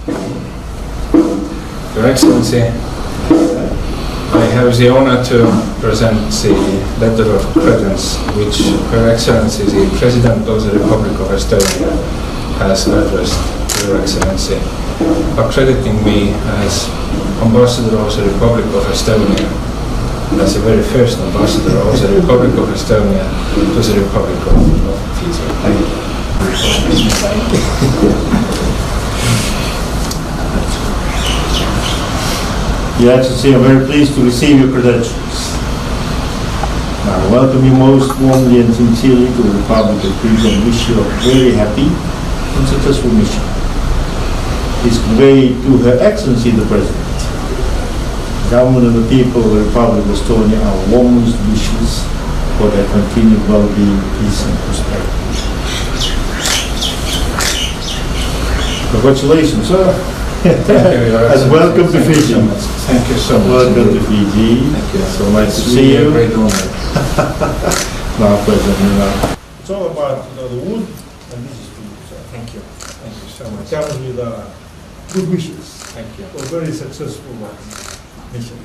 Your Excellency, I have the honor to present the letter of credence which Her Excellency, the President of the Republic of Estonia, has addressed to Your Excellency, accrediting me as Ambassador of the Republic of Estonia, as the very first Ambassador of the Republic of Estonia to the Republic of Fiji. Thank you. Your Excellency, I'm very pleased to receive your credentials. I welcome you most warmly and sincerely to the Republic of Fiji and wish you a very happy and successful mission. Please convey to Her Excellency the President, the government and the people of the Republic of Estonia our warmest wishes for their continued well-being, peace and prosperity. Congratulations, sir. Thank you, Your And Excellency. welcome to Thank you Fiji. so much. Thank you so much. Welcome to indeed. Fiji. Thank you. So nice to It's see really a you. great honor. My pleasure. It's all about the wood, and this is for you, sir. Thank you. Thank you so It much. comes with good wishes Thank you. for very successful mission.